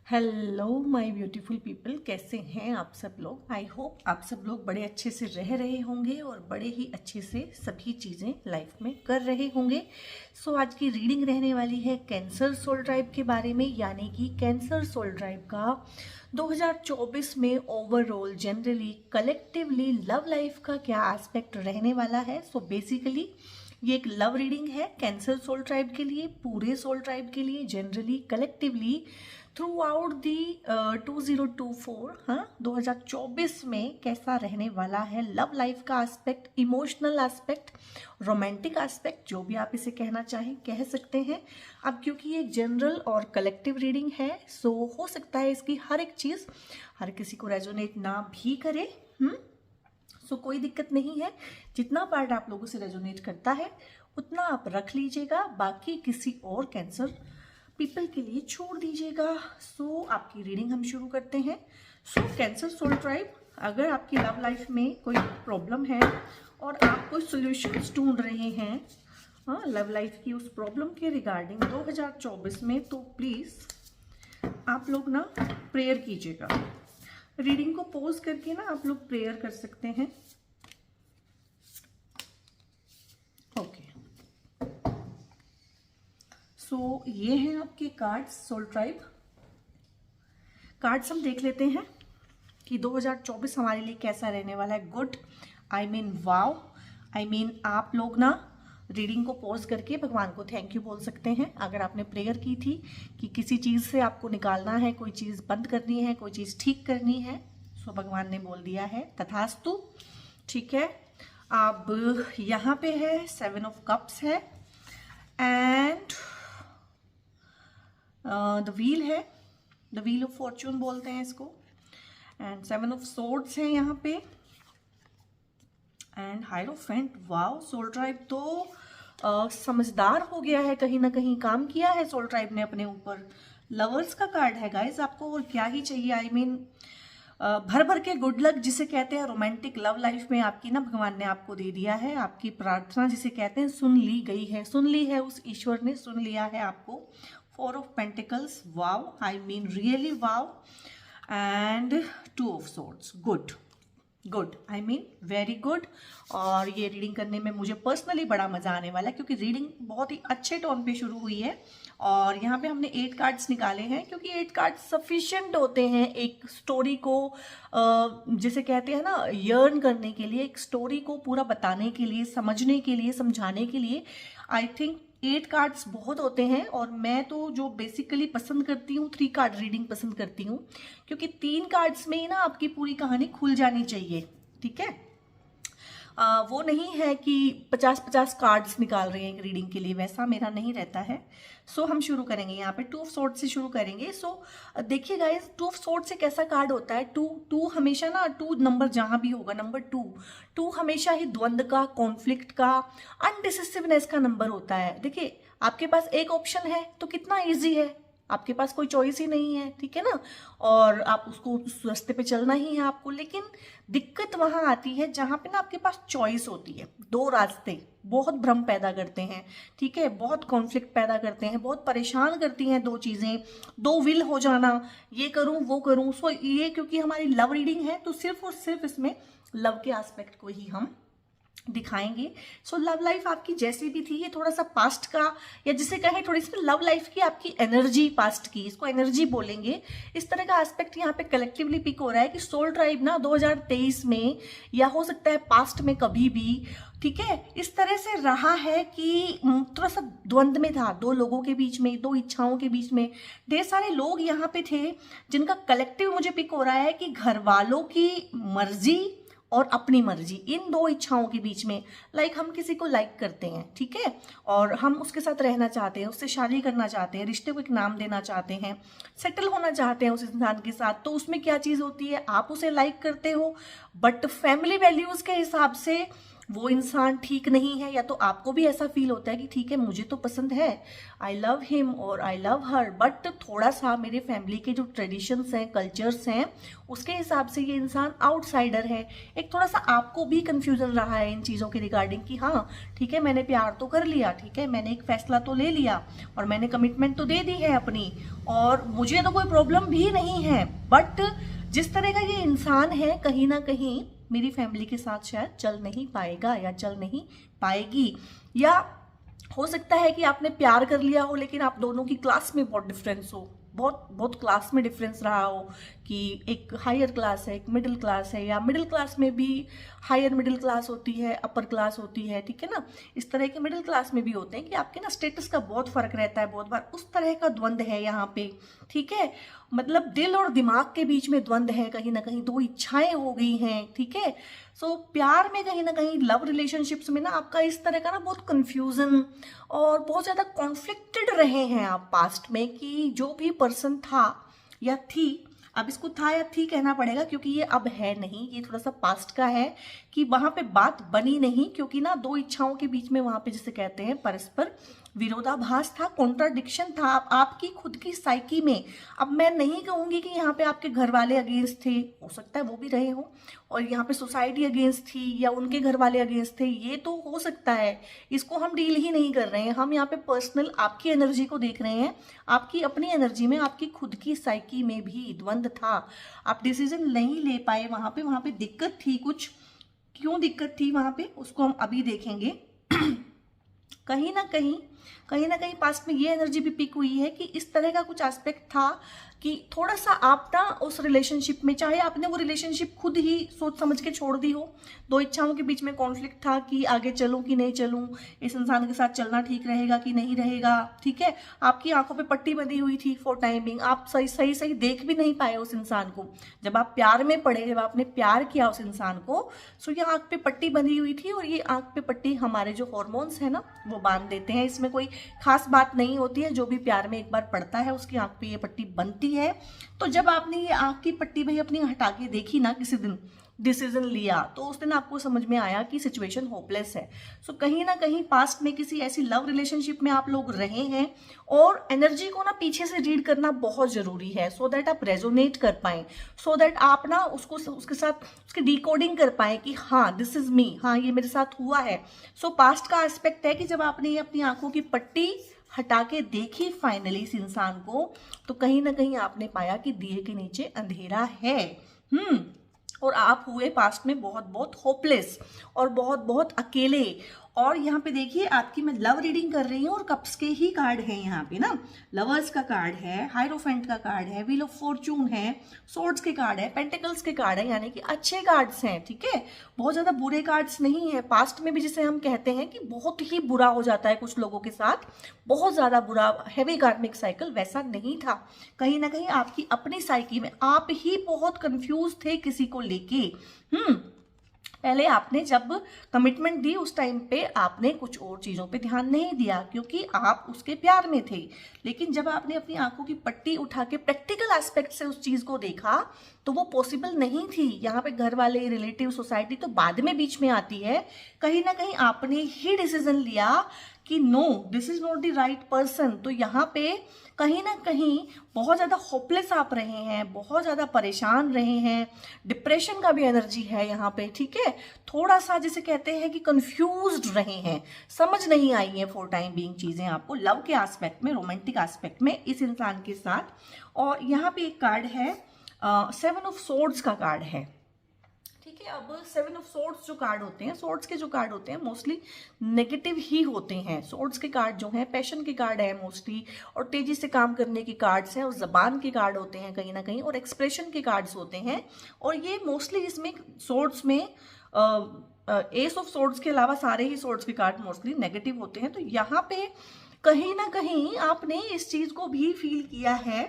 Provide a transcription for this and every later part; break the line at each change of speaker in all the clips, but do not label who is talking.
Hello my beautiful people, कैसे हैं आप सब लोग। आई होप आप सब लोग बड़े अच्छे से रह रहे होंगे और बड़े ही अच्छे से सभी चीज़ें लाइफ में कर रहे होंगे। सो आज की रीडिंग रहने वाली है कैंसर सोल ट्राइब के बारे में, यानी कि कैंसर सोल ट्राइब का 2024 में overall generally collectively love life का क्या एस्पेक्ट रहने वाला है। सो बेसिकली ये एक लव रीडिंग है कैंसर सोल ट्राइब के लिए, पूरे सोल ट्राइब के लिए, generally collectively through out the 2024, हाँ 2024 में कैसा रहने वाला है लव लाइफ का aspect, emotional aspect, romantic aspect, जो भी आप इसे कहना चाहें कह सकते हैं। अब क्योंकि ये जनरल और कलेक्टिव रीडिंग है, सो हो सकता है इसकी हर एक चीज़ हर किसी को रेजोनेट ना भी करे। सो कोई दिक्कत नहीं है, जितना पार्ट आप लोगों से रेजोनेट करता है उतना आप रख लीजिएगा, बाकी किसी और कैंसर पीपल के लिए छोड़ दीजिएगा। सो आपकी रीडिंग हम शुरू करते हैं। सो कैंसर सोल ट्राइब, अगर आपकी लव लाइफ में कोई प्रॉब्लम है और आप कोई सॉल्यूशंस ढूंढ रहे हैं लव लाइफ की उस प्रॉब्लम के रिगार्डिंग 2024 में, तो प्लीज़ आप लोग ना प्रेयर कीजिएगा। रीडिंग को पॉज करके ना आप लोग प्रेयर कर सकते हैं। ओके, सो ये हैं आपके कार्ड्स सोल ट्राइब। कार्ड्स हम देख लेते हैं कि 2024 हमारे लिए कैसा रहने वाला है। Good, I mean wow, I mean आप लोग ना रीडिंग को पॉज करके भगवान को थैंक यू बोल सकते हैं। अगर आपने प्रेयर की थी कि किसी चीज़ से आपको निकालना है, कोई चीज़ बंद करनी है, कोई चीज़ ठीक करनी है, सो भगवान ने बोल दिया है तथास्तु। ठीक है, अब यहाँ पे है 7 ऑफ कप्स है एंड द व्हील है, द व्हील ऑफ फॉर्चून बोलते हैं इसको, एंड 7 ऑफ सोर्ड्स है यहाँ पे and hierophant. Wow, soul tribe तो समझदार हो गया है, कहीं ना कहीं काम किया है सोल ट्राइब ने अपने ऊपर। लवर्स का कार्ड है गाइस, आपको और क्या ही चाहिए। आई मीन भर भर के गुड लक जिसे कहते हैं, रोमांटिक लव लाइफ में आपकी ना भगवान ने आपको दे दिया है। आपकी प्रार्थना जिसे कहते हैं सुन ली गई है, सुन ली है, उस ईश्वर ने सुन लिया है आपको। 4 of pentacles, wow, I mean really wow, and 2 of swords. Good good, I mean very good. और ये रीडिंग करने में मुझे पर्सनली बड़ा मजा आने वाला है क्योंकि रीडिंग बहुत ही अच्छे टोन पे शुरू हुई है। और यहाँ पे हमने 8 कार्ड्स निकाले हैं क्योंकि 8 कार्ड्स सफिशिएंट होते हैं एक स्टोरी को जिसे कहते हैं ना यर्न करने के लिए, एक स्टोरी को पूरा बताने के लिए, समझने के लिए, समझाने के लिए। आई थिंक 8 कार्ड्स बहुत होते हैं। और मैं तो जो बेसिकली पसंद करती हूँ 3 कार्ड रीडिंग पसंद करती हूँ क्योंकि 3 कार्ड्स में ही ना आपकी पूरी कहानी खुल जानी चाहिए। ठीक है, वो नहीं है कि 50-50 कार्ड्स निकाल रहे हैं एक रीडिंग के लिए, वैसा मेरा नहीं रहता है। सो हम शुरू करेंगे यहाँ पे 2 ऑफ सोर्ड से शुरू करेंगे। सो देखिए गाइस, 2 ऑफ सोर्ड से कैसा कार्ड होता है, टू हमेशा ना 2 नंबर जहां भी होगा, नंबर 2 हमेशा ही द्वंद का, कॉन्फ्लिक्ट का, अनडिसिसिवनेस का नंबर होता है। देखिए आपके पास एक ऑप्शन है तो कितना ईजी है, आपके पास कोई चॉइस ही नहीं है, ठीक है ना, और आप उसको उस रास्ते पे चलना ही है आपको। लेकिन दिक्कत वहां आती है जहां पे ना आपके पास चॉइस होती है। 2 रास्ते बहुत भ्रम पैदा करते हैं, ठीक है, बहुत कॉन्फ्लिक्ट पैदा करते हैं, बहुत परेशान करती हैं 2 चीजें, 2 विल हो जाना, ये करूं वो करूं। सो ये क्योंकि हमारी लव रीडिंग है तो सिर्फ और सिर्फ इसमें लव के एस्पेक्ट को ही हम दिखाएंगे। सो लव लाइफ आपकी जैसी भी थी, ये थोड़ा सा पास्ट का, या जिसे कहें थोड़ी सी लव लाइफ की आपकी एनर्जी पास्ट की, इसको एनर्जी बोलेंगे। इस तरह का एस्पेक्ट यहाँ पे कलेक्टिवली पिक हो रहा है कि सोल ट्राइब ना 2023 में या हो सकता है पास्ट में कभी भी, ठीक है, इस तरह से रहा है कि थोड़ा सा द्वंद में था 2 लोगों के बीच में, 2 इच्छाओं के बीच में। ढेर सारे लोग यहाँ पे थे जिनका कलेक्टिव मुझे पिक हो रहा है कि घर वालों की मर्जी और अपनी मर्जी, इन 2 इच्छाओं के बीच में। लाइक हम किसी को लाइक करते हैं, ठीक है, और हम उसके साथ रहना चाहते हैं, उससे शादी करना चाहते हैं, रिश्ते को एक नाम देना चाहते हैं, सेटल होना चाहते हैं उस इंसान के साथ। तो उसमें क्या चीज़ होती है, आप उसे लाइक करते हो बट फैमिली वैल्यूज़ के हिसाब से वो इंसान ठीक नहीं है, या तो आपको भी ऐसा फील होता है कि ठीक है मुझे तो पसंद है, आई लव हिम और आई लव हर, बट थोड़ा सा मेरे फैमिली के जो ट्रेडिशंस हैं, कल्चर्स हैं, उसके हिसाब से ये इंसान आउटसाइडर है। एक थोड़ा सा आपको भी कंफ्यूजन रहा है इन चीज़ों के रिगार्डिंग कि हाँ ठीक है मैंने प्यार तो कर लिया, ठीक है मैंने एक फैसला तो ले लिया और मैंने कमिटमेंट तो दे दी है अपनी, और मुझे तो कोई प्रॉब्लम भी नहीं है, बट जिस तरह का ये इंसान है कहीं ना कहीं मेरी फैमिली के साथ शायद चल नहीं पाएगा या चल नहीं पाएगी। या हो सकता है कि आपने प्यार कर लिया हो लेकिन आप दोनों की क्लास में बहुत डिफरेंस हो, बहुत बहुत क्लास में डिफरेंस रहा हो, कि एक हायर क्लास है एक मिडिल क्लास है, या मिडिल क्लास में भी हायर मिडिल क्लास होती है, अपर क्लास होती है, ठीक है ना, इस तरह के मिडिल क्लास में भी होते हैं कि आपके ना स्टेटस का बहुत फर्क रहता है, बहुत बार उस तरह का द्वंद्व है यहाँ पे, ठीक है, मतलब दिल और दिमाग के बीच में द्वंद्व है, कहीं ना कहीं दो इच्छाएं हो गई हैं, ठीक है। सो प्यार में कहीं ना कहीं लव रिलेशनशिप्स में ना आपका इस तरह का ना बहुत कंफ्यूजन और बहुत ज़्यादा कॉन्फ्लिक्टेड रहे हैं आप पास्ट में, कि जो भी पर्सन था या थी, अब इसको था या थी कहना पड़ेगा क्योंकि ये अब है नहीं, ये थोड़ा सा पास्ट का है, कि वहां पे बात बनी नहीं क्योंकि ना दो इच्छाओं के बीच में वहां पे जिसे कहते हैं परस्पर विरोधाभास था, कॉन्ट्राडिक्शन था आपकी खुद की साइकी में। अब मैं नहीं कहूंगी कि यहाँ पे आपके घर वाले अगेंस्ट थे, हो सकता है वो भी रहे हो, और यहाँ पे सोसाइटी अगेंस्ट थी या उनके घर वाले अगेंस्ट थे, ये तो हो सकता है, इसको हम डील ही नहीं कर रहे हैं, हम यहाँ पे पर्सनल आपकी एनर्जी को देख रहे हैं, आपकी अपनी एनर्जी में आपकी खुद की साइकी में भी द्वंद्व था, आप डिसीजन नहीं ले पाए, वहां पे दिक्कत थी कुछ, क्यों दिक्कत थी वहां पे उसको हम अभी देखेंगे। कहीं ना कहीं पास्ट में ये एनर्जी भी पिक हुई है कि इस तरह का कुछ एस्पेक्ट था कि थोड़ा सा आप ना उस रिलेशनशिप में, चाहे आपने वो रिलेशनशिप खुद ही सोच समझ के छोड़ दी हो, दो इच्छाओं के बीच में कॉन्फ्लिक्ट था कि आगे चलूं कि नहीं चलूं, इस इंसान के साथ चलना ठीक रहेगा कि नहीं रहेगा, ठीक है, आपकी आंखों पे पट्टी बंधी हुई थी फॉर टाइमिंग, आप सही देख भी नहीं पाए उस इंसान को, जब आप प्यार में पड़े, जब आपने प्यार किया उस इंसान को, सो ये आंख पे पट्टी बंधी हुई थी, और ये आंख पे पट्टी हमारे जो हॉर्मोन्स है ना वो बांध देते हैं, इसमें कोई खास बात नहीं होती है, जो भी प्यार में एक बार पड़ता है उसकी आंख पे ये पट्टी बनती है। तो जब आपने ये आंख की पट्टी भाई अपनी हटा के देखी ना, किसी दिन डिसीजन लिया, तो उस दिन आपको समझ में आया कि सिचुएशन होपलेस है। सो कहीं ना कहीं पास्ट में किसी ऐसी लव रिलेशनशिप में आप लोग रहे हैं, और एनर्जी को ना पीछे से रीड करना बहुत जरूरी है, सो दैट आप रेजोनेट कर पाए, सो दैट आप ना उसको उसके साथ उसकी डिकोडिंग कर पाए कि हाँ दिस इज मी, हाँ ये मेरे साथ हुआ है। सो पास्ट का एस्पेक्ट है कि जब आपने ये अपनी आंखों की पट्टी हटा के देखी फाइनली इस इंसान को, तो कहीं ना कहीं आपने पाया कि दिए के नीचे अंधेरा है। और आप हुए पास्ट में बहुत बहुत होपलेस और बहुत बहुत अकेले। और यहाँ पे देखिए आपकी मैं लव रीडिंग कर रही हूँ और कप्स के ही कार्ड है यहाँ पे ना, लवर्स का कार्ड है, हायरोफेंट का कार्ड है, व्हील ऑफ फॉर्चून है, सोर्ड्स के कार्ड है, पेंटिकल्स के कार्ड है, यानी कि अच्छे कार्ड्स हैं, ठीक है, बहुत ज्यादा बुरे कार्ड्स नहीं है। पास्ट में भी जिसे हम कहते हैं कि बहुत ही बुरा हो जाता है कुछ लोगों के साथ, बहुत ज्यादा बुरा हैवी कार्मिक साइकिल, वैसा नहीं था। कहीं ना कहीं आपकी अपनी साइकी में आप ही बहुत कंफ्यूज थे किसी को लेके। पहले आपने जब कमिटमेंट दी उस टाइम पे आपने कुछ और चीजों पे ध्यान नहीं दिया क्योंकि आप उसके प्यार में थे, लेकिन जब आपने अपनी आंखों की पट्टी उठा के प्रैक्टिकल एस्पेक्ट से उस चीज को देखा तो वो पॉसिबल नहीं थी। यहाँ पे घर वाले, रिलेटिव, सोसाइटी तो बाद में बीच में आती है। कहीं ना कहीं आपने ही डिसीजन लिया कि no this is not the right person. तो यहाँ पे कहीं ना कहीं बहुत ज़्यादा होपलेस आप रहे हैं, बहुत ज़्यादा परेशान रहे हैं, डिप्रेशन का भी एनर्जी है यहाँ पे, ठीक है, थोड़ा सा जिसे कहते हैं कि कंफ्यूज्ड रहे हैं, समझ नहीं आई है फॉर टाइम बीइंग चीज़ें आपको लव के एस्पेक्ट में, रोमांटिक एस्पेक्ट में इस इंसान के साथ। और यहाँ पे एक कार्ड है, 7 ऑफ सोर्ड्स का कार्ड है, ठीक है। अब 7 ऑफ सोर्ड्स जो कार्ड होते हैं, सोर्ड्स के जो कार्ड होते हैं मोस्टली नेगेटिव ही होते हैं। सोर्ड्स के कार्ड जो हैं पैशन के कार्ड है मोस्टली, और तेजी से काम करने के कार्ड्स हैं, और जबान के कार्ड होते हैं कहीं ना कहीं, और एक्सप्रेशन के कार्ड्स होते हैं। और ये मोस्टली इसमें सोर्ड्स में एस ऑफ सोर्ड्स के अलावा सारे ही सोर्ड्स के कार्ड मोस्टली नेगेटिव होते हैं। तो यहाँ पे कहीं ना कहीं आपने इस चीज को भी फील किया है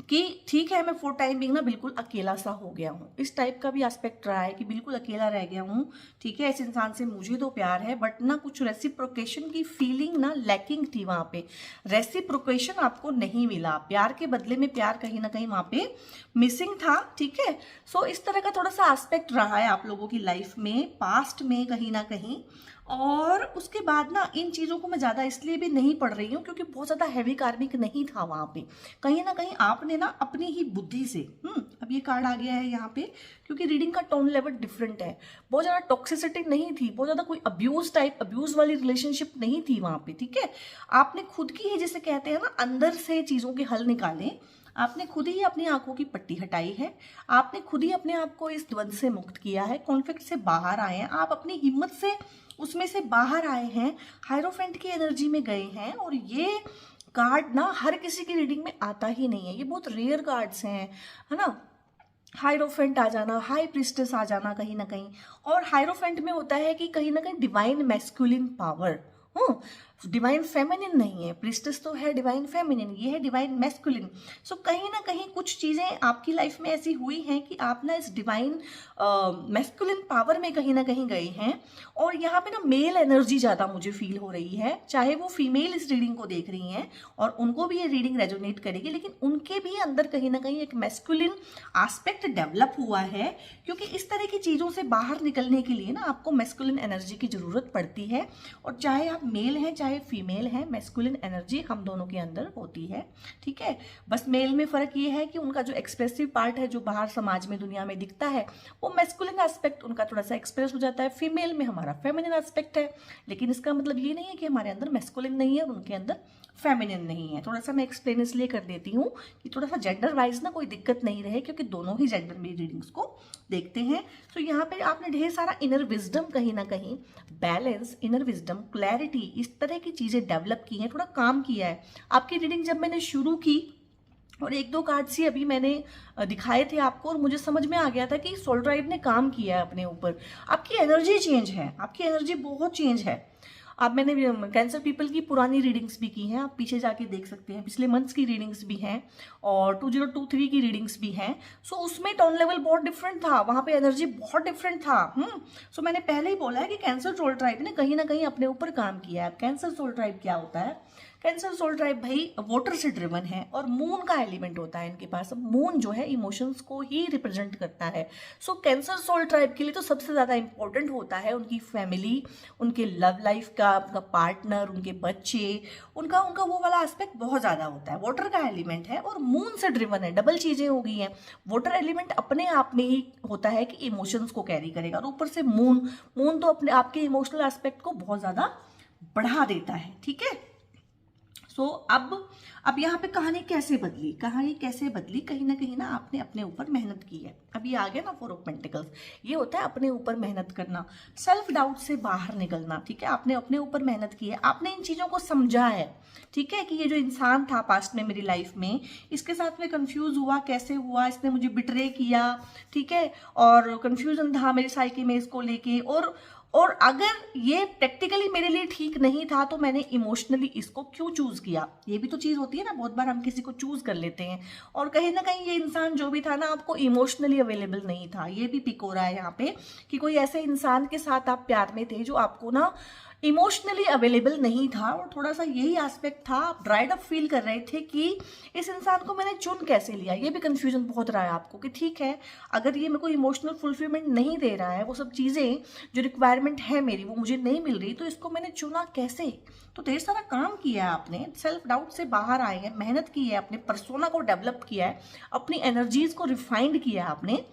कि ठीक है, मैं फॉर टाइम बिंग ना बिल्कुल अकेला सा हो गया हूँ, इस टाइप का भी एस्पेक्ट रहा है कि बिल्कुल अकेला रह गया हूँ। ठीक है, इस इंसान से मुझे तो प्यार है बट ना कुछ रेसिप्रोकेशन की फीलिंग ना लैकिंग थी, वहाँ पे रेसिप्रोकेशन आपको नहीं मिला, प्यार के बदले में प्यार कहीं ना कहीं वहाँ पे मिसिंग था। ठीक है, सो इस तरह का थोड़ा सा एस्पेक्ट रहा है आप लोगों की लाइफ में पास्ट में कहीं ना कहीं। और उसके बाद ना इन चीज़ों को मैं ज़्यादा इसलिए भी नहीं पढ़ रही हूँ क्योंकि बहुत ज़्यादा हैवी कार्मिक नहीं था वहाँ पे, कहीं ना कहीं आपने ना अपनी ही बुद्धि से अब ये कार्ड आ गया है यहाँ पे क्योंकि रीडिंग का टोन लेवल डिफरेंट है, बहुत ज़्यादा टॉक्सिसिटी नहीं थी, बहुत ज़्यादा कोई अब्यूज वाली रिलेशनशिप नहीं थी वहाँ पे। ठीक है, आपने खुद की ही जिसे कहते हैं ना अंदर से चीज़ों के हल निकाले, आपने खुद ही अपनी आंखों की पट्टी हटाई है, आपने खुद ही अपने आप को इस द्वंद से मुक्त किया है, कॉन्फ्लिक्ट से बाहर आए हैं, आप अपनी हिम्मत से उसमें से बाहर आए हैं, हायरोफेंट की एनर्जी में गए हैं। और ये कार्ड ना हर किसी की रीडिंग में आता ही नहीं है, ये बहुत रेयर कार्ड्स हैं, है ना। हायरोफेंट आ जाना, हाई प्रिस्टेस आ जाना कहीं ना कहीं, और हायरोफेंट में होता है कि कहीं ना कहीं divine masculine power, divine feminine नहीं है, प्रिस्टेस तो है डिवाइन फेमिनिन, ये है डिवाइन मैस्कुलिन। सो कहीं ना कहीं कुछ चीज़ें आपकी लाइफ में ऐसी हुई हैं कि आप ना इस डिवाइन मैस्कुलिन पावर में कहीं ना कहीं गए हैं। और यहाँ पे ना मेल एनर्जी ज़्यादा मुझे फील हो रही है, चाहे वो फीमेल इस रीडिंग को देख रही हैं और उनको भी ये रीडिंग रेजोनेट करेगी, लेकिन उनके भी अंदर कहीं ना कहीं एक मैस्कुलिन एस्पेक्ट डेवलप हुआ है, क्योंकि इस तरह की चीज़ों से बाहर निकलने के लिए ना आपको मैस्कुलिन एनर्जी की ज़रूरत पड़ती है। और चाहे आप मेल हैं चाहे फीमेल है, मैस्कुलिन एनर्जी हम दोनों के अंदर होती है। ठीक है, बस मेल में फर्क ये है कि उनका जो एक्सप्रेसिव पार्ट है जो बाहर समाज में दुनिया में दिखता है वो मैस्कुलिन एस्पेक्ट उनका थोड़ा सा एक्सप्रेस हो जाता है, फीमेल में हमारा फेमिनिन एस्पेक्ट है। लेकिन इसका मतलब ये नहीं है कि हमारे अंदर मैस्कुलिन नहीं है और उनके अंदर फेमिनिन नहीं है। थोड़ा सा मैं एक्सप्लेन इसलिए कर देती हूँ कि थोड़ा सा जेंडर वाइज ना कोई दिक्कत नहीं रहे, क्योंकि दोनों ही जेंडर में रीडिंग्स को देखते हैं। तो यहाँ पे आपने ढेर सारा इनर विजडम, कहीं ना कहीं बैलेंस, इनर विजडम, क्लैरिटी, इस तरह की चीज़ें डेवलप की हैं, थोड़ा काम किया है। आपकी रीडिंग जब मैंने शुरू की और एक दो कार्ड्स ही अभी मैंने दिखाए थे आपको और मुझे समझ में आ गया था कि सोल ट्राइब ने काम किया है अपने ऊपर। आपकी एनर्जी चेंज है, आपकी एनर्जी बहुत चेंज है। अब मैंने कैंसर पीपल की पुरानी रीडिंग्स भी की हैं, आप पीछे जाके देख सकते हैं, पिछले मंथ्स की रीडिंग्स भी हैं और 2023 की रीडिंग्स भी हैं। सो उसमें टोन लेवल बहुत डिफरेंट था, वहाँ पे एनर्जी बहुत डिफरेंट था। सो मैंने पहले ही बोला है कि कैंसर सोल ट्राइब ने कहीं ना कहीं अपने ऊपर काम किया है। कैंसर सोल ट्राइब क्या होता है? कैंसर सोल ट्राइब भाई वाटर से ड्रिवन है और मून का एलिमेंट होता है इनके पास। मून जो है इमोशंस को ही रिप्रेजेंट करता है। सो कैंसर सोल ट्राइब के लिए तो सबसे ज़्यादा इंपॉर्टेंट होता है उनकी फैमिली, उनके लव लाइफ का, उनका पार्टनर, उनके बच्चे, उनका उनका वो वाला एस्पेक्ट बहुत ज़्यादा होता है। वाटर का एलिमेंट है और मून से ड्रिवन है, डबल चीज़ें हो गई हैं। वाटर एलिमेंट अपने आप में ही होता है कि इमोशंस को कैरी करेगा और ऊपर से मून तो अपने आपके इमोशनल एस्पेक्ट को बहुत ज़्यादा बढ़ा देता है। ठीक है, सो अब यहाँ पे कहानी कैसे बदली, कहीं ना कहीं ना आपने अपने ऊपर मेहनत की है। अब ये आ गया ना 4 ऑफ पेंटिकल्स, ये होता है अपने ऊपर मेहनत करना, सेल्फ डाउट से बाहर निकलना। ठीक है, आपने अपने ऊपर मेहनत की है, आपने इन चीज़ों को समझा है। ठीक है, कि ये जो इंसान था पास्ट में मेरी लाइफ में, इसके साथ में कंफ्यूज हुआ, कैसे हुआ, इसने मुझे बिट्रे किया। ठीक है, और कंफ्यूजन था मेरी साइकी में इसको लेके, और अगर ये प्रैक्टिकली मेरे लिए ठीक नहीं था तो मैंने इमोशनली इसको क्यों चूज किया। ये भी तो चीज़ होती है ना, बहुत बार हम किसी को चूज कर लेते हैं और कहीं ना कहीं ये इंसान जो भी था ना आपको इमोशनली अवेलेबल नहीं था। ये भी पिक हो रहा है यहाँ पे कि कोई ऐसे इंसान के साथ आप प्यार में थे जो आपको ना इमोशनली अवेलेबल नहीं था। और थोड़ा सा यही एस्पेक्ट था, आप ड्राइड अप फील कर रहे थे कि इस इंसान को मैंने चुन कैसे लिया। ये भी कंफ्यूजन बहुत रहा है आपको कि ठीक है, अगर ये मेरे को इमोशनल फुलफिलमेंट नहीं दे रहा है, वो सब चीज़ें जो रिक्वायरमेंट है मेरी वो मुझे नहीं मिल रही, तो इसको मैंने चुना कैसे। तो ढेर सारा काम किया है आपने, सेल्फ डाउट से बाहर आए हैं, मेहनत की है, अपने पर्सोना को डेवलप किया है, अपनी एनर्जीज को रिफाइंड किया है आपने,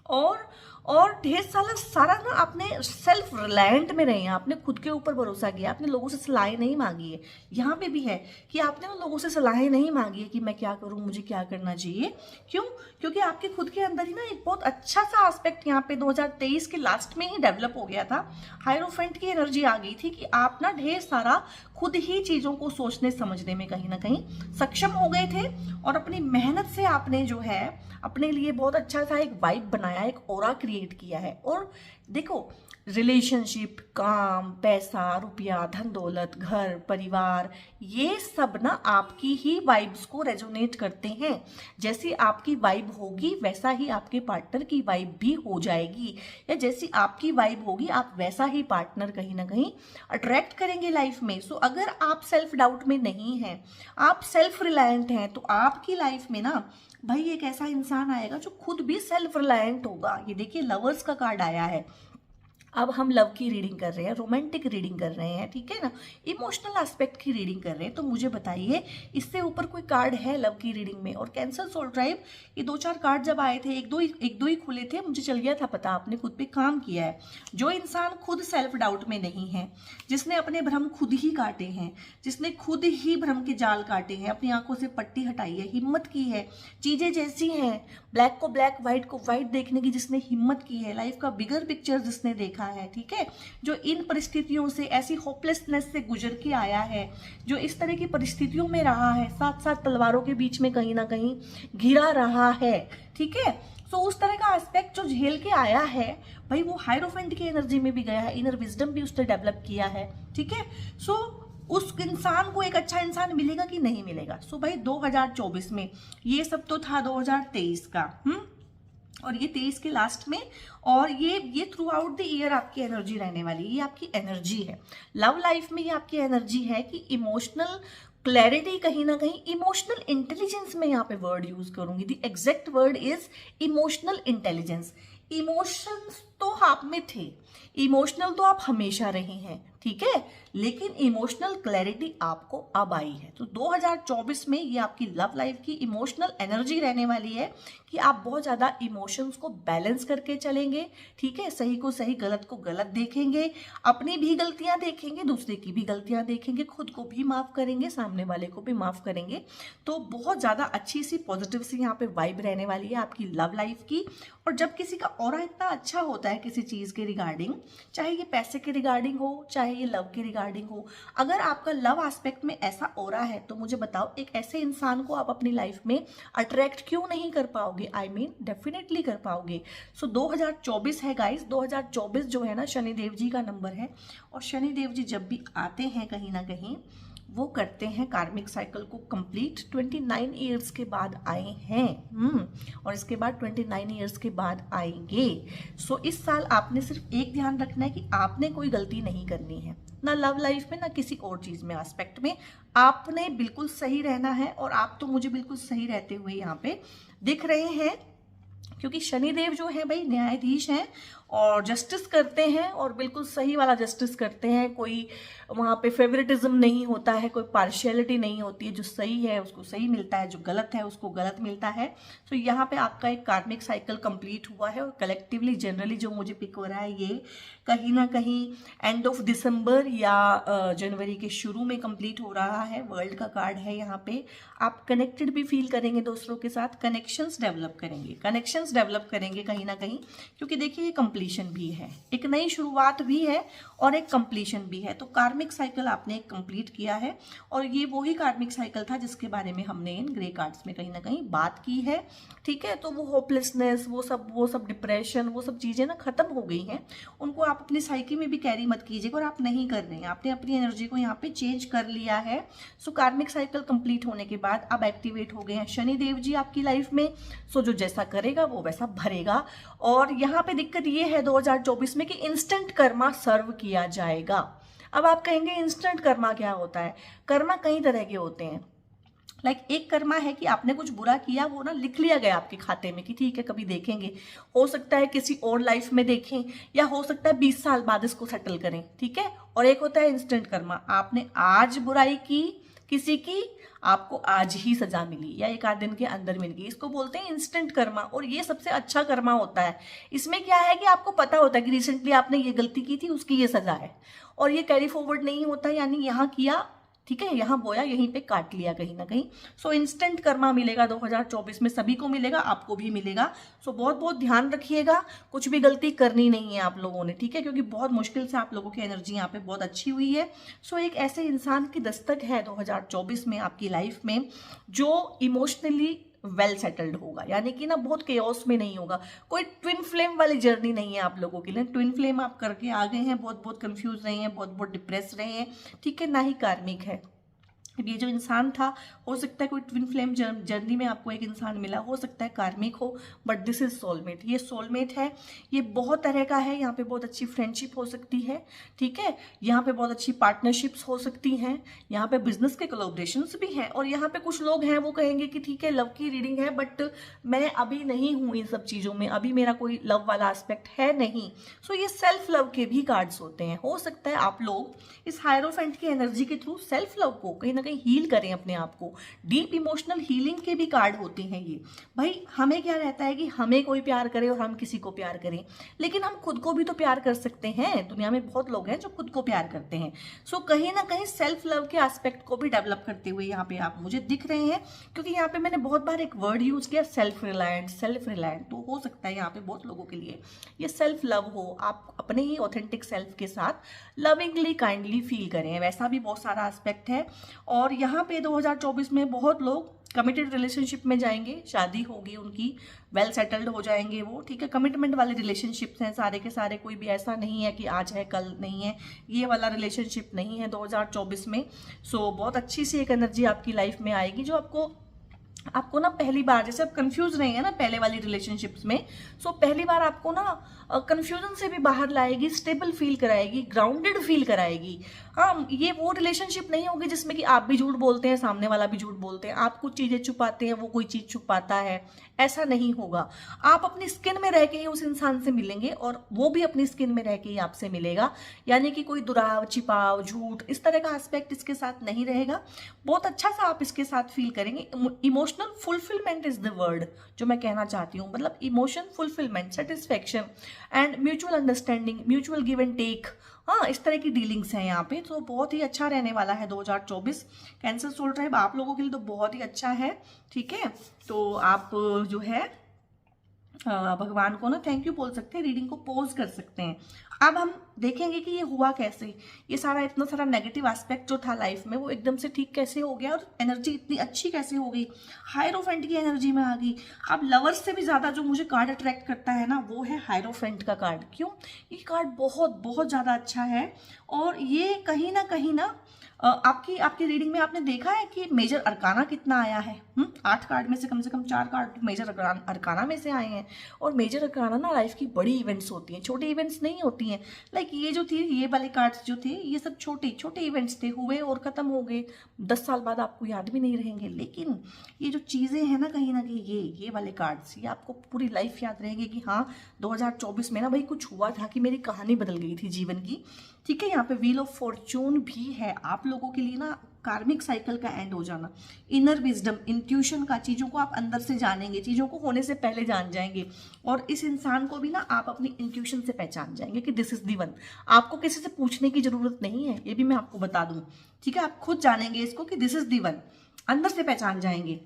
और ढेर सारा ना आपने सेल्फ रिलायंट में रहे हैं, आपने खुद के ऊपर भरोसा किया, आपने लोगों से सलाहें नहीं मांगी है। यहाँ पे भी है कि आपने ना लोगों से सलाहें नहीं मांगी है कि मैं क्या करूँ, मुझे क्या करना चाहिए। क्यों? क्योंकि आपके खुद के अंदर ही ना एक बहुत अच्छा सा एस्पेक्ट यहाँ पे 2023 के लास्ट में ही डेवलप हो गया था। हायरोफेंट की एनर्जी आ गई थी कि आप ना ढेर सारा खुद ही चीज़ों को सोचने समझने में कहीं ना कहीं सक्षम हो गए थे और अपनी मेहनत से आपने जो है अपने लिए बहुत अच्छा सा एक वाइब बनाया, एक ऑरा क्रिएट किया है। और देखो, रिलेशनशिप, काम, पैसा, रुपया, धन दौलत, घर, परिवार, ये सब ना आपकी ही वाइब्स को रेजोनेट करते हैं। जैसी आपकी वाइब होगी वैसा ही आपके पार्टनर की वाइब भी हो जाएगी, या जैसी आपकी वाइब होगी आप वैसा ही पार्टनर कहीं ना कहीं अट्रैक्ट करेंगे लाइफ में। सो अगर आप सेल्फ डाउट में नहीं हैं, आप सेल्फ रिलायंट हैं, तो आपकी लाइफ में ना भाई एक ऐसा इंसान आएगा जो खुद भी सेल्फ रिलायंट होगा। ये देखिए लवर्स का कार्ड आया है। अब हम लव की रीडिंग कर रहे हैं, रोमांटिक रीडिंग कर रहे हैं, ठीक है ना, इमोशनल एस्पेक्ट की रीडिंग कर रहे हैं। तो मुझे बताइए इससे ऊपर कोई कार्ड है लव की रीडिंग में? और कैंसर सोल ट्राइब, ये 2-4 कार्ड जब आए थे, एक दो ही खुले थे, मुझे चल गया था पता, आपने खुद पे काम किया है। जो इंसान खुद सेल्फ डाउट में नहीं है, जिसने अपने भ्रम खुद ही काटे हैं, जिसने खुद ही भ्रम के जाल काटे हैं, अपनी आंखों से पट्टी हटाई है, हिम्मत की है, चीजें जैसी हैं, ब्लैक को ब्लैक, व्हाइट को व्हाइट देखने की जिसने हिम्मत की है, लाइफ का बिगर पिक्चर जिसने देखा है, ठीक है, जो इन परिस्थितियों से, ऐसी होपलेसनेस से गुजर के आया है, जो इस तरह की परिस्थितियों में रहा है, 7 तलवारों के बीच में कहीं ना कहीं घिरा रहा है, ठीक है। सो उस तरह का एस्पेक्ट जो झेल के आया है भाई, वो हायरोफेंट की एनर्जी में भी गया है, इनर विजडम भी उसने डेवलप किया है, ठीक है। सो उस इंसान को एक अच्छा इंसान मिलेगा कि नहीं मिलेगा? सो भाई 2024 में ये सब तो था 2023 का, और ये 23 के लास्ट में, और ये थ्रू आउट द ईयर आपकी एनर्जी रहने वाली है। ये आपकी एनर्जी है लव लाइफ में, ये आपकी एनर्जी है कि इमोशनल क्लैरिटी, कहीं ना कहीं इमोशनल इंटेलिजेंस में यहाँ पे वर्ड यूज करूंगी, the exact word is emotional intelligence. Emotions तो आप में थे, इमोशनल तो आप हमेशा रहे हैं, ठीक है, लेकिन इमोशनल क्लैरिटी आपको अब आई है। तो 2024 में ये आपकी लव लाइफ की इमोशनल एनर्जी रहने वाली है कि आप बहुत ज़्यादा इमोशंस को बैलेंस करके चलेंगे, ठीक है, सही को सही, गलत को गलत देखेंगे, अपनी भी गलतियां देखेंगे, दूसरे की भी गलतियां देखेंगे, खुद को भी माफ़ करेंगे, सामने वाले को भी माफ़ करेंगे। तो बहुत ज़्यादा अच्छी सी पॉजिटिव सी यहाँ पे वाइब रहने वाली है आपकी लव लाइफ की। और जब किसी का ऑरा इतना अच्छा होता है किसी चीज़ के रिगार्डिंग, चाहे ये पैसे के रिगार्डिंग हो, चाहे ये लव के रिगार्डिंग हो, अगर आपका लव एस्पेक्ट में ऐसा ऑरा है तो मुझे बताओ एक ऐसे इंसान को आप अपनी लाइफ में अट्रैक्ट क्यों नहीं कर पाओगे? आई मीन डेफिनेटली कर पाओगे। सो 2024 है गाइस, 2024 जो है ना शनिदेव जी का नंबर है, और शनिदेव जी जब भी आते हैं कहीं ना कहीं वो करते हैं कार्मिक साइकिल को कंप्लीट। 29 ईयर्स के बाद आए हैं, और इसके बाद 29 ईयर्स के बाद आएंगे। सो इस साल आपने सिर्फ एक ध्यान रखना है कि आपने कोई गलती नहीं करनी है, ना लव लाइफ में ना किसी और चीज में, एस्पेक्ट में आपने बिल्कुल सही रहना है। और आप तो मुझे बिल्कुल सही रहते हुए यहाँ पे दिख रहे हैं, क्योंकि शनिदेव जो है भाई न्यायाधीश हैं और जस्टिस करते हैं, और बिल्कुल सही वाला जस्टिस करते हैं। कोई वहाँ पे फेवरेटिज्म नहीं होता है, कोई पार्शियलिटी नहीं होती है। जो सही है उसको सही मिलता है, जो गलत है उसको गलत मिलता है। तो यहाँ पे आपका एक कार्मिक साइकिल कंप्लीट हुआ है, और कलेक्टिवली जनरली जो मुझे पिक हो रहा है ये कहीं ना कहीं एंड ऑफ दिसंबर या जनवरी के शुरू में कंप्लीट हो रहा है। वर्ल्ड का कार्ड है यहाँ पे। आप कनेक्टेड भी फील करेंगे दूसरों के साथ, कनेक्शंस डेवलप करेंगे कहीं ना कहीं, क्योंकि देखिए ये कंप्लीशन भी है, एक नई शुरुआत भी है और एक कंप्लीशन भी है। तो कार्मिक साइकिल आपने एक कंप्लीट किया है, और ये वही कार्मिक साइकिल था जिसके बारे में हमने इन ग्रे कार्ड्स में कहीं ना कहीं बात की है, ठीक है। तो वो होपलेसनेस, वो सब डिप्रेशन, वो सब चीजें ना खत्म हो गई हैं। उनको आप अपनी साइकी में भी कैरी मत कीजिएगा, और आप नहीं कर रहे हैं, आपने अपनी एनर्जी को यहाँ पे चेंज कर लिया है। सो कार्मिक साइकिल कंप्लीट होने के बाद अब एक्टिवेट हो गए हैं शनिदेव जी आपकी लाइफ में। सो जो जैसा करेगा वो वैसा भरेगा। और यहाँ पे दिक्कत ये है 2024 में कि इंस्टेंट कर्मा सर्व किया जाएगा। अब आप कहेंगे इंस्टेंट कर्मा क्या होता है? कर्मा कई तरह के होते हैं। एक कर्मा है कि आपने कुछ बुरा किया, वो ना लिख लिया गया आपके खाते में कि ठीक है कभी देखेंगे, हो सकता है किसी और लाइफ में देखें, या हो सकता है 20 साल बाद इसको सेटल करें, ठीक है। और एक होता है इंस्टेंट कर्मा, आपने आज बुराई की किसी की, आपको आज ही सजा मिली या एक आध दिन के अंदर मिल गई, इसको बोलते हैं इंस्टेंट कर्मा। और ये सबसे अच्छा कर्मा होता है। इसमें क्या है कि आपको पता होता है कि रिसेंटली आपने ये गलती की थी, उसकी ये सजा है, और ये कैरी फॉरवर्ड नहीं होता, यानी यहाँ किया, ठीक है, यहाँ बोया यहीं पे काट लिया कहीं ना कहीं। सो इंस्टेंट कर्मा मिलेगा 2024 में, सभी को मिलेगा, आपको भी मिलेगा। सो बहुत बहुत ध्यान रखिएगा, कुछ भी गलती करनी नहीं है आप लोगों ने, ठीक है, क्योंकि बहुत मुश्किल से आप लोगों की एनर्जी यहाँ पे बहुत अच्छी हुई है। सो एक ऐसे इंसान की दस्तक है 2024 में आपकी लाइफ में जो इमोशनली वेल सेटल्ड होगा, यानी कि ना बहुत केओस में नहीं होगा। कोई ट्विन फ्लेम वाली जर्नी नहीं है आप लोगों के लिए। ट्विन फ्लेम आप करके आ गए हैं, बहुत बहुत कंफ्यूज रहे हैं, बहुत बहुत डिप्रेस रहे हैं, ठीक है, ना ही कार्मिक है। ये जो इंसान था, हो सकता है कोई ट्विन फ्लेम जर्नी में आपको एक इंसान मिला, हो सकता है कार्मिक हो, बट दिस इज सोलमेट। ये सोलमेट है, ये बहुत तरह का है। यहाँ पे बहुत अच्छी फ्रेंडशिप हो सकती है, ठीक है, यहाँ पे बहुत अच्छी पार्टनरशिप्स हो सकती हैं, यहाँ पे बिजनेस के कोलैबोरेशंस भी हैं, और यहाँ पे कुछ लोग हैं वो कहेंगे कि ठीक है लव की रीडिंग है बट मैं अभी नहीं हूँ इन सब चीज़ों में, अभी मेरा कोई लव वाला एस्पेक्ट है नहीं। सो ये सेल्फ लव के भी कार्ड्स होते हैं। हो सकता है आप लोग इस हायरोफेंट की एनर्जी के थ्रू सेल्फ लव को कहीं ना कहीं हील करें अपने आप को। डीप इमोशनल हीलिंग के भी कार्ड होते हैं ये। भाई हमें क्या रहता है कि हमें कोई प्यार करे और हम किसी को प्यार करें, लेकिन हम खुद को भी तो प्यार कर सकते हैं। दुनिया में बहुत लोग हैं जो खुद को प्यार करते हैं। सो कहीं ना कहीं सेल्फ लव के एस्पेक्ट को भी डेवलप करते हुए यहाँ पे आप मुझे दिख रहे हैं, क्योंकि यहाँ पे मैंने बहुत बार एक वर्ड यूज किया, सेल्फ रिलायंट, सेल्फ रिलायंट। तो हो सकता है यहाँ पे बहुत लोगों के लिए ये सेल्फ लव हो, आप अपने ही ऑथेंटिक सेल्फ के साथ लविंगली काइंडली फील करें, वैसा भी बहुत सारा एस्पेक्ट है। और यहाँ पे 2024 में बहुत लोग कमिटेड रिलेशनशिप में जाएंगे, शादी होगी उनकी, वेल सेटल्ड हो जाएंगे वो, ठीक है। कमिटमेंट वाले रिलेशनशिप्स हैं सारे के सारे, कोई भी ऐसा नहीं है कि आज है कल नहीं है, ये वाला रिलेशनशिप नहीं है 2024 में। सो बहुत अच्छी सी एक एनर्जी आपकी लाइफ में आएगी जो आपको ना पहली बार, जैसे आप कंफ्यूज रहे हैं ना पहले वाली रिलेशनशिप्स में, सो पहली बार आपको ना कंफ्यूजन से भी बाहर लाएगी, स्टेबल फील कराएगी, ग्राउंडेड फील कराएगी। हाँ, ये वो रिलेशनशिप नहीं होगी जिसमें कि आप भी झूठ बोलते हैं, सामने वाला भी झूठ बोलते हैं, आप कुछ चीजें छुपाते हैं, वो कोई चीज छुपाता है, ऐसा नहीं होगा। आप अपनी स्किन में रह के ही उस इंसान से मिलेंगे और वो भी अपनी स्किन में रह के ही आपसे मिलेगा, यानी कि कोई दुराव, छिपाव, झूठ, इस तरह का एस्पेक्ट इसके साथ नहीं रहेगा। बहुत अच्छा सा आप इसके साथ फील करेंगे। Emotional fulfilment is the word जो मैं कहना चाहती हूँ, मतलब emotion fulfilment, satisfaction and mutual understanding, mutual give and take, हाँ, इस तरह की डीलिंग्स हैं यहाँ पे। तो बहुत ही अच्छा रहने वाला है 2024 कैंसर सोल ट्राइब आप लोगों के लिए, तो बहुत ही अच्छा है, ठीक है। तो आप जो है भगवान को ना थैंक यू बोल सकते हैं, रीडिंग को पॉज कर सकते हैं। अब हम देखेंगे कि ये हुआ कैसे, ये सारा इतना सारा नेगेटिव एस्पेक्ट जो था लाइफ में वो एकदम से ठीक कैसे हो गया और एनर्जी इतनी अच्छी कैसे हो गई, हायरोफेंट की एनर्जी में आ गई। अब लवर्स से भी ज़्यादा जो मुझे कार्ड अट्रैक्ट करता है ना वो है हायरोफेंट का कार्ड। क्यों? ये कार्ड बहुत बहुत ज़्यादा अच्छा है, और ये कहीं ना आपकी रीडिंग में आपने देखा है कि मेजर अरकाना कितना आया है। 8 कार्ड में से कम 4 कार्ड मेजर अरकाना में से आए हैं। और मेजर अरकाना ना लाइफ की बड़ी इवेंट्स होती हैं, छोटी इवेंट्स नहीं होती हैं। लाइक ये जो थी, ये वाले कार्ड्स जो थे, ये सब छोटे छोटे इवेंट्स थे, हुए और ख़त्म हो गए, 10 साल बाद आपको याद भी नहीं रहेंगे। लेकिन ये जो चीज़ें हैं ना कहीं ये वाले कार्ड्स, ये आपको पूरी लाइफ याद रहेंगे कि हाँ 2024 में ना भाई कुछ हुआ था कि मेरी कहानी बदल गई थी जीवन की, ठीक है। यहाँ पे व्हील ऑफ फॉर्चून भी है आप लोगों के लिए ना, कार्मिक साइकिल का एंड हो जाना, इनर विजडम, इंट्यूशन का, चीज़ों को आप अंदर से जानेंगे, चीज़ों को होने से पहले जान जाएंगे। और इस इंसान को भी ना आप अपनी इंट्यूशन से पहचान जाएंगे कि दिस इज दी वन। आपको किसी से पूछने की जरूरत नहीं है, ये भी मैं आपको बता दूं, ठीक है। आप खुद जानेंगे इसको कि दिस इज दी वन, अंदर से पहचान जाएंगे।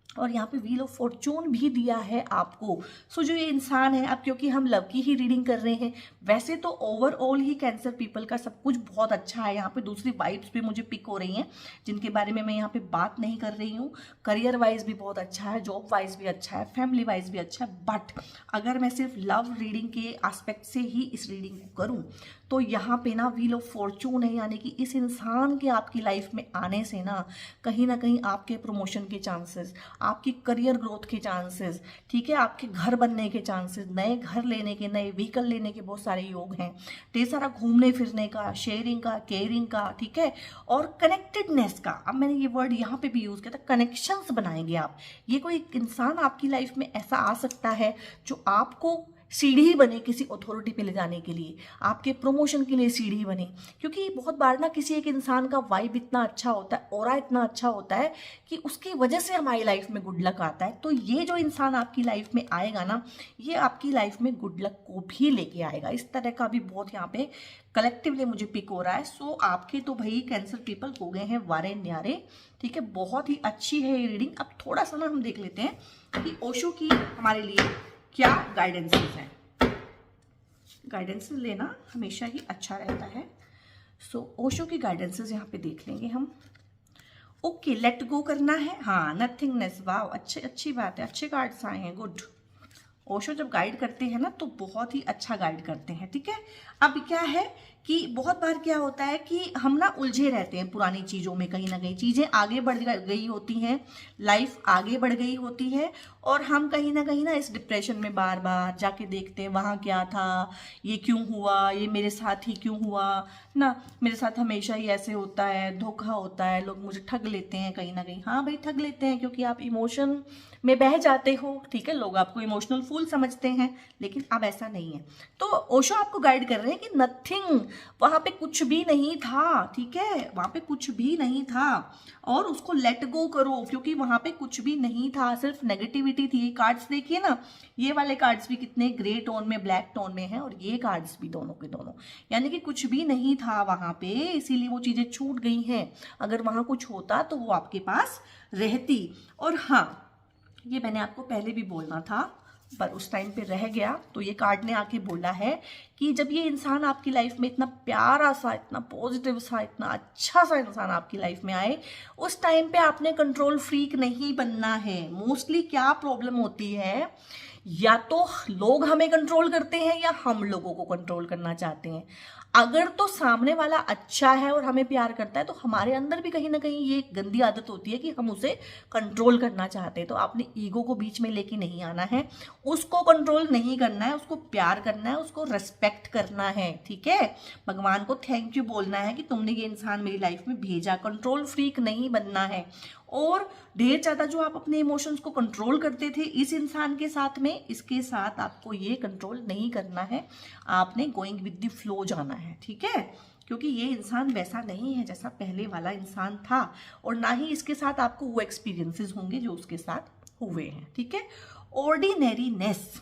और यहाँ पे व्हील ऑफ फॉर्चून भी दिया है आपको। सो जो ये इंसान है, अब क्योंकि हम लव की ही रीडिंग कर रहे हैं, वैसे तो ओवरऑल ही कैंसर पीपल का सब कुछ बहुत अच्छा है। यहाँ पे दूसरी वाइब्स भी मुझे पिक हो रही हैं जिनके बारे में मैं यहाँ पे बात नहीं कर रही हूँ। करियर वाइज भी बहुत अच्छा है, जॉब वाइज भी अच्छा है, फैमिली वाइज भी अच्छा है। बट अगर मैं सिर्फ लव रीडिंग के एस्पेक्ट से ही इस रीडिंग को करूँ तो यहाँ पे ना व्हील ऑफ फॉर्चून है, यानी कि इस इंसान के आपकी लाइफ में आने से ना कहीं आपके प्रमोशन के चांसेस, आपकी करियर ग्रोथ के चांसेस, ठीक है, आपके घर बनने के चांसेस, नए घर लेने के, नए व्हीकल लेने के बहुत सारे योग हैं। ढेर सारा घूमने फिरने का, शेयरिंग का, केयरिंग का, ठीक है, और कनेक्टेडनेस का। अब मैंने ये वर्ड यहाँ पे भी यूज किया था, कनेक्शंस बनाएंगे आप। ये कोई इंसान आपकी लाइफ में ऐसा आ सकता है जो आपको सीढ़ी बने किसी अथॉरिटी पे ले जाने के लिए, आपके प्रमोशन के लिए सीढ़ी बने। क्योंकि बहुत बार ना किसी एक इंसान का वाइब इतना अच्छा होता है, ऑरा इतना अच्छा होता है कि उसकी वजह से हमारी लाइफ में गुड लक आता है। तो ये जो इंसान आपकी लाइफ में आएगा ना, ये आपकी लाइफ में गुड लक को भी लेके आएगा। इस तरह का भी बहुत यहाँ पे कलेक्टिवली मुझे पिक हो रहा है। सो आपके तो भाई कैंसर पीपल हो गए हैं वारे न्यारे, ठीक है, बहुत ही अच्छी है ये रीडिंग। अब थोड़ा सा ना हम देख लेते हैं कि ओशो की हमारे लिए क्या गाइडेंसेस हैं। गाइडेंसेस लेना हमेशा ही अच्छा रहता है। सो ओशो की गाइडेंसेस यहाँ पे देख लेंगे हम। ओके, लेट गो करना है, हाँ, नथिंगनेस, वाह, अच्छी बात है, अच्छे कार्ड्स आए हैं, गुड। ओशो जब गाइड करते हैं ना तो बहुत ही अच्छा गाइड करते हैं, ठीक है। अब क्या है कि बहुत बार क्या होता है कि हम ना उलझे रहते हैं पुरानी चीज़ों में, कहीं ना कहीं चीज़ें आगे बढ़ गई होती हैं, लाइफ आगे बढ़ गई होती है, और हम कहीं ना इस डिप्रेशन में बार बार जाके देखते हैं वहाँ क्या था, ये क्यों हुआ, ये मेरे साथ ही क्यों हुआ ना, मेरे साथ हमेशा ही ऐसे होता है, धोखा होता है, लोग मुझे ठग लेते हैं कहीं ना कहीं। हाँ भाई, ठग लेते हैं क्योंकि आप इमोशन में बह जाते हो, ठीक है, लोग आपको इमोशनल फूल समझते हैं, लेकिन अब ऐसा नहीं है। तो ओशो आपको गाइड कर रहे हैं कि नथिंग, वहां पे कुछ भी नहीं था, ठीक है, वहां पे कुछ भी नहीं था, और उसको लेट गो करो, क्योंकि वहां पे कुछ भी नहीं था, सिर्फ नेगेटिविटी थी। ये कार्ड्स देखिए ना, ये वाले कार्ड्स भी कितने ग्रे टोन में, ब्लैक टोन में है, और ये कार्ड्स भी दोनों के दोनों, यानी कि कुछ भी नहीं था वहां पे, इसीलिए वो चीजें छूट गई हैं। अगर वहां कुछ होता तो वो आपके पास रहती। और हाँ, ये मैंने आपको पहले भी बोलना था पर उस टाइम पे रह गया, तो ये कार्ड ने आके बोला है कि जब ये इंसान आपकी लाइफ में इतना प्यारा सा, इतना पॉजिटिव सा, इतना अच्छा सा इंसान आपकी लाइफ में आए, उस टाइम पे आपने कंट्रोल फ्रीक नहीं बनना है। मोस्टली क्या प्रॉब्लम होती है, या तो लोग हमें कंट्रोल करते हैं या हम लोगों को कंट्रोल करना चाहते हैं। अगर तो सामने वाला अच्छा है और हमें प्यार करता है तो हमारे अंदर भी कहीं ना कहीं ये गंदी आदत होती है कि हम उसे कंट्रोल करना चाहते हैं। तो आपने ईगो को बीच में लेके नहीं आना है, उसको कंट्रोल नहीं करना है, उसको प्यार करना है, उसको रेस्पेक्ट करना है, ठीक है। भगवान को थैंक यू बोलना है कि तुमने ये इंसान मेरी लाइफ में भेजा, कंट्रोल फ्रीक नहीं बनना है। और ढेर ज्यादा जो आप अपने इमोशंस को कंट्रोल करते थे इस इंसान के साथ में, इसके साथ आपको ये कंट्रोल नहीं करना है, आपने गोइंग विद द फ्लो जाना है, ठीक है, क्योंकि ये इंसान वैसा नहीं है जैसा पहले वाला इंसान था, और ना ही इसके साथ आपको वो एक्सपीरियंसेस होंगे जो उसके साथ हुए हैं, ठीक है। ऑर्डिनरीनेस,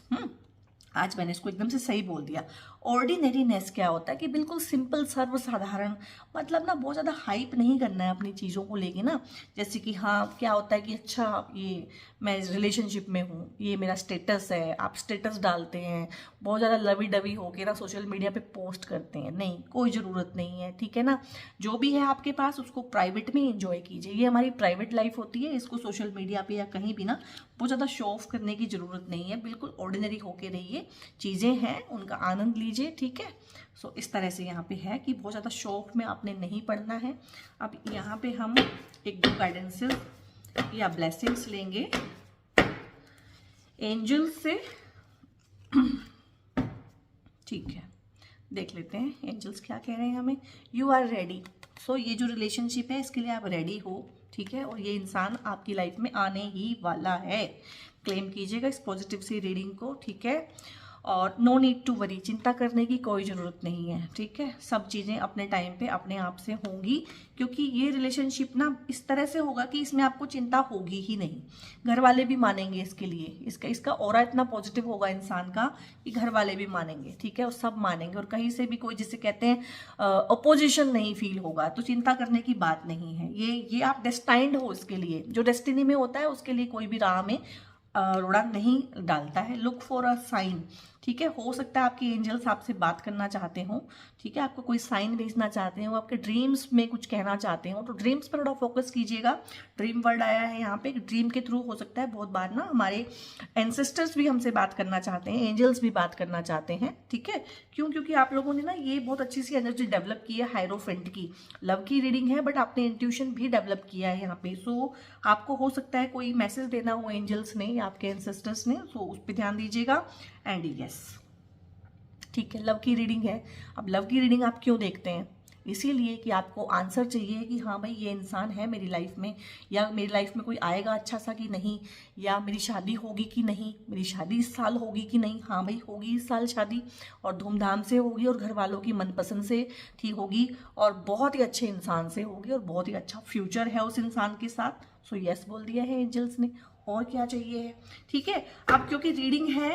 आज मैंने इसको एकदम से सही बोल दिया। ऑर्डिनरीनेस क्या होता है कि बिल्कुल सिंपल, सर्वसाधारण, मतलब ना बहुत ज़्यादा हाइप नहीं करना है अपनी चीज़ों को लेके ना। जैसे कि हाँ, क्या होता है कि अच्छा ये मैं रिलेशनशिप में हूँ, ये मेरा स्टेटस है, आप स्टेटस डालते हैं, बहुत ज़्यादा लवी डवी होके ना सोशल मीडिया पे पोस्ट करते हैं, नहीं, कोई ज़रूरत नहीं है, ठीक है ना। जो भी है आपके पास उसको प्राइवेट में इंजॉय कीजिए, ये हमारी प्राइवेट लाइफ होती है, इसको सोशल मीडिया पे या कहीं भी ना बहुत ज़्यादा शो ऑफ करने की ज़रूरत नहीं है, बिल्कुल ऑर्डिनरी होके रहिए, चीज़ें हैं उनका आनंद लीजिए, ठीक है। सो इस तरह से यहाँ पे है कि बहुत ज़्यादा शो ऑफ में आपने नहीं पढ़ना है। अब यहाँ पे हम एक दो गाइडेंसेस या ब्लेसिंग्स लेंगे एंजल से, ठीक है, देख लेते हैं एंजल्स क्या कह रहे हैं हमें। यू आर रेडी, सो ये जो रिलेशनशिप है इसके लिए आप रेडी हो, ठीक है, और ये इंसान आपकी लाइफ में आने ही वाला है। क्लेम कीजिएगा इस पॉजिटिव सी रीडिंग को, ठीक है। और नो नीड टू वरी, चिंता करने की कोई ज़रूरत नहीं है, ठीक है। सब चीज़ें अपने टाइम पे अपने आप से होंगी, क्योंकि ये रिलेशनशिप ना इस तरह से होगा कि इसमें आपको चिंता होगी ही नहीं। घर वाले भी मानेंगे इसके लिए, इसका ऑरा इतना पॉजिटिव होगा इंसान का कि घर वाले भी मानेंगे, ठीक है, और सब मानेंगे, और कहीं से भी कोई, जिसे कहते हैं अपोजिशन नहीं फील होगा। तो चिंता करने की बात नहीं है, ये आप डेस्टाइंड हो इसके लिए, जो डेस्टिनी में होता है उसके लिए कोई भी राह में रोड़ा नहीं डालता है। लुक फॉर अ साइन, ठीक है, हो सकता है आपके एंजल्स आपसे बात करना चाहते हो, ठीक है, आपको कोई साइन भेजना चाहते हो, आपके ड्रीम्स में कुछ कहना चाहते हो, तो ड्रीम्स पर थोड़ा फोकस कीजिएगा। ड्रीम वर्ड आया है यहाँ पे, ड्रीम के थ्रू हो सकता है बहुत बार ना हमारे एंसेस्टर्स भी हमसे बात करना चाहते हैं, एंजल्स भी बात करना चाहते हैं, ठीक है। क्यों? क्योंकि आप लोगों ने ना ये बहुत अच्छी सी एनर्जी डेवलप की है हायरोफेंट की। लव की रीडिंग है बट आपने इंट्यूशन भी डेवलप किया है यहाँ पे। सो आपको हो सकता है कोई मैसेज देना हो एंजल्स ने या आपके एंसेस्टर्स ने, सो उस पर ध्यान दीजिएगा। एंड यस, ठीक है, लव की रीडिंग है। अब लव की रीडिंग आप क्यों देखते हैं? इसीलिए कि आपको आंसर चाहिए कि हाँ भाई ये इंसान है मेरी लाइफ में, या मेरी लाइफ में कोई आएगा अच्छा सा कि नहीं, या मेरी शादी होगी कि नहीं, मेरी शादी इस साल होगी कि नहीं। हाँ भाई होगी इस साल शादी, और धूमधाम से होगी, और घर वालों की मनपसंद से थी होगी, और बहुत ही अच्छे इंसान से होगी, और बहुत ही अच्छा फ्यूचर है उस इंसान के साथ। सो यस बोल दिया है एंजल्स ने, और क्या चाहिए है, ठीक है। अब क्योंकि रीडिंग है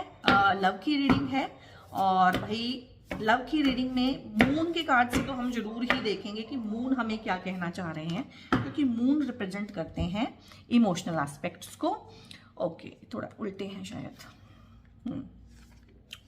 लव की रीडिंग है, और भाई लव की रीडिंग में मून के कार्ड से तो हम जरूर ही देखेंगे कि मून हमें क्या कहना चाह रहे हैं, क्योंकि मून रिप्रेजेंट करते हैं इमोशनल एस्पेक्ट्स को। ओके, थोड़ा उल्टे हैं शायद,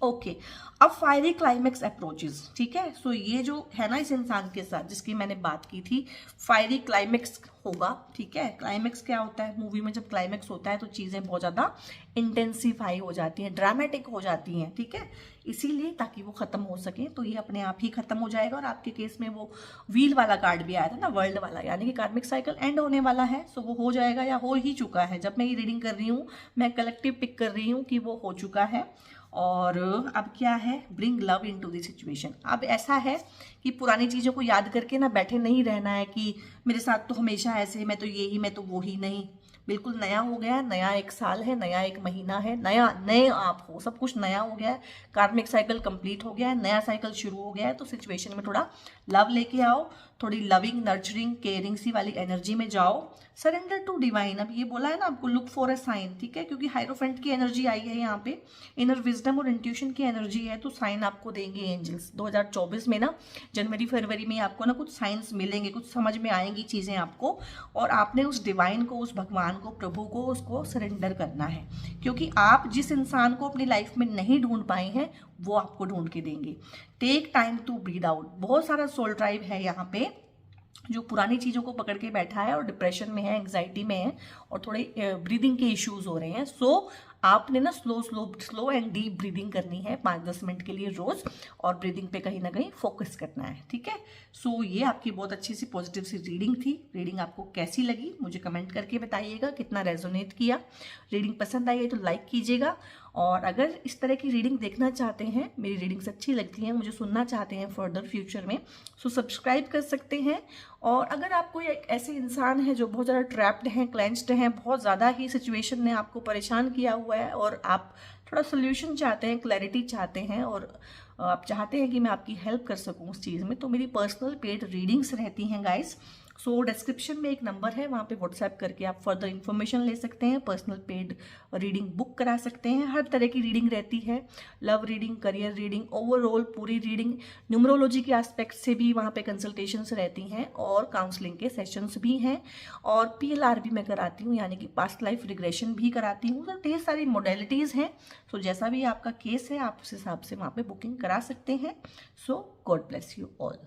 ओके अब फायरी क्लाइमेक्स अप्रोचेस, ठीक है। सो ये जो है ना इस इंसान के साथ जिसकी मैंने बात की थी, फायरी क्लाइमेक्स होगा, ठीक है। क्लाइमेक्स क्या होता है, मूवी में जब क्लाइमेक्स होता है तो चीजें बहुत ज्यादा इंटेंसिफाई हो जाती हैं, ड्रामेटिक हो जाती हैं, ठीक है। इसीलिए ताकि वो खत्म हो सके, तो ये अपने आप ही खत्म हो जाएगा। और आपके केस में वो व्हील वाला कार्ड भी आया था ना, वर्ल्ड वाला, यानी कि कार्मिक साइकिल एंड होने वाला है। सो वो हो जाएगा या हो ही चुका है। जब मैं ये रीडिंग कर रही हूँ मैं कलेक्टिव पिक कर रही हूँ कि वो हो चुका है। और अब क्या है, bring love into the situation. अब ऐसा है कि पुरानी चीज़ों को याद करके ना बैठे नहीं रहना है कि मेरे साथ तो हमेशा ऐसे है, मैं तो ये ही, मैं तो वो ही, नहीं। बिल्कुल नया हो गया है, नया एक साल है, नया एक महीना है, नया नए आप हो, सब कुछ नया हो गया है। कार्मिक साइकिल कंप्लीट हो गया है, नया साइकिल शुरू हो गया है। तो सिचुएशन में थोड़ा लव लेके आओ, थोड़ी लविंग नर्चरिंग केयरिंग सी वाली एनर्जी में जाओ। सरेंडर टू डिवाइन, अब ये बोला है ना आपको, लुक फॉर अ साइन, ठीक है, क्योंकि हाइरोफेंट की एनर्जी आई है यहाँ पे, इनर विजडम और इंट्यूशन की एनर्जी है, तो साइन आपको देंगे एंजल्स 2024 में ना, जनवरी फरवरी में आपको ना कुछ साइंस मिलेंगे, कुछ समझ में आएंगी चीजें आपको। और आपने उस डिवाइन को, उस भगवान को, प्रभु को, उसको सरेंडर करना है, क्योंकि आप जिस इंसान को अपनी लाइफ में नहीं ढूंढ पाए हैं वो आपको ढूंढ के देंगे। Take time to breathe out. बहुत सारा सोल ट्राइब है यहाँ पे जो पुरानी चीज़ों को पकड़ के बैठा है और डिप्रेशन में है, एंग्जाइटी में है, और थोड़े ब्रीदिंग के इश्यूज हो रहे हैं। सो आपने ना स्लो एंड डीप ब्रीदिंग करनी है 5-10 मिनट के लिए रोज, और ब्रीदिंग पे कहीं ना कहीं फोकस करना है, ठीक है। सो ये आपकी बहुत अच्छी सी पॉजिटिव सी रीडिंग थी। रीडिंग आपको कैसी लगी मुझे कमेंट करके बताइएगा, कितना रेजोनेट किया। रीडिंग पसंद आई है तो लाइक कीजिएगा, और अगर इस तरह की रीडिंग देखना चाहते हैं, मेरी रीडिंग्स अच्छी लगती हैं, मुझे सुनना चाहते हैं फर्दर फ्यूचर में, सो सब्सक्राइब कर सकते हैं। और अगर आप कोई एक ऐसे इंसान है जो बहुत ज़्यादा ट्रैप्ड हैं, क्लेंच्ड हैं, बहुत ज़्यादा ही सिचुएशन ने आपको परेशान किया हुआ है, और आप थोड़ा सोल्यूशन चाहते हैं, क्लैरिटी चाहते हैं, और आप चाहते हैं कि मैं आपकी हेल्प कर सकूं उस चीज़ में, तो मेरी पर्सनल पेड रीडिंग्स रहती हैं गाइस। सो डिस्क्रिप्शन में एक नंबर है, वहाँ पे व्हाट्सएप करके आप फर्दर इन्फॉर्मेशन ले सकते हैं, पर्सनल पेड रीडिंग बुक करा सकते हैं। हर तरह की रीडिंग रहती है, love reading, career reading, overall पूरी रीडिंग, न्यूमरोलॉजी के एस्पेक्ट से भी वहाँ पे कंसल्टेशंस रहती हैं, और काउंसलिंग के सेशंस भी हैं, और PLR भी मैं कराती हूँ, यानी कि पास्ट लाइफ रिग्रेशन भी कराती हूँ। तो ढेर सारी मोडेलिटीज़ हैं। सो जैसा भी आपका केस है आप उस हिसाब से वहाँ पे बुकिंग करा सकते हैं। सो गॉड ब्लेस यू ऑल।